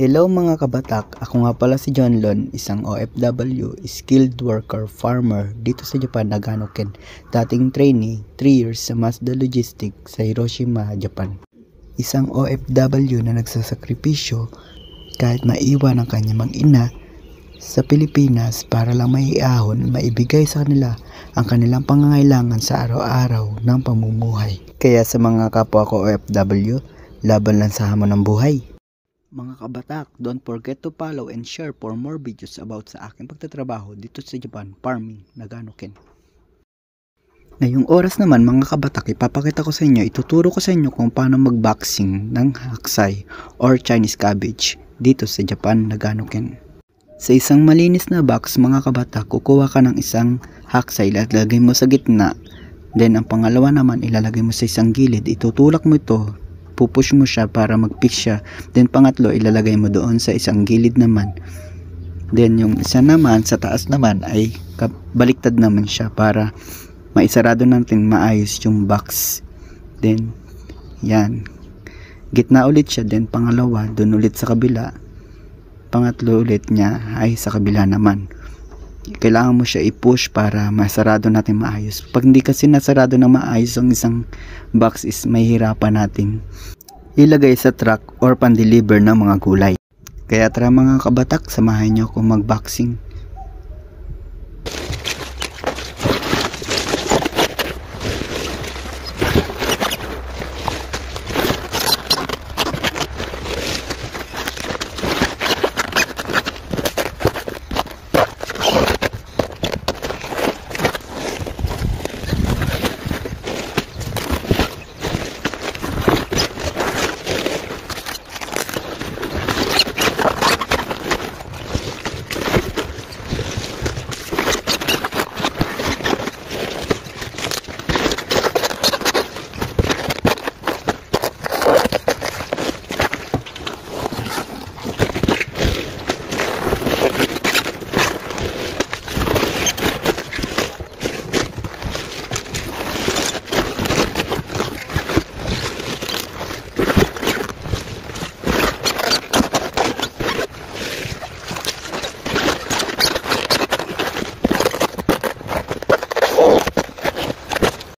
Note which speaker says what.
Speaker 1: Hello mga kabatak, ako nga pala si John Lon, isang OFW, skilled worker, farmer dito sa Japan, Nagano Ken. Dating trainee, 3 years sa Mazda Logistics sa Hiroshima, Japan. Isang OFW na nagsasakripisyo kahit maiwan ang kanyang mag-ina sa Pilipinas para lang maiahon, maibigay sa kanila ang kanilang pangangailangan sa araw-araw ng pamumuhay. Kaya sa mga kapwa ko OFW, laban lang sa hamon ng buhay. Mga kabatak, don't forget to follow and share for more videos about sa aking pagtatrabaho dito sa Japan, farming, Nagano Ken. Ngayong oras naman mga kabatak, ipapakita ko sa inyo, ituturo ko sa inyo kung paano mag-boxing ng haksay or Chinese cabbage dito sa Japan, Nagano Ken. Sa isang malinis na box mga kabatak, kukuha ka ng isang haksay, ilalagay mo sa gitna. Then ang pangalawa naman, ilalagay mo sa isang gilid, itutulak mo ito, pupush mo siya para mag-fix siya. Then pangatlo, ilalagay mo doon sa isang gilid naman. Then yung isa naman sa taas naman ay baliktad naman siya para maisarado natin maayos yung box. Then yan, gitna ulit siya. Then pangalawa, doon ulit sa kabila. Pangatlo ulit niya ay sa kabila naman. Kailangan mo siya i-push para masarado natin maayos. Pag hindi kasi nasarado na maayos ang isang box is mahihirapan nating ilagay sa truck or pan-deliver ng mga gulay. Kaya tara mga kabatak, samahan nyo akong mag-boxing.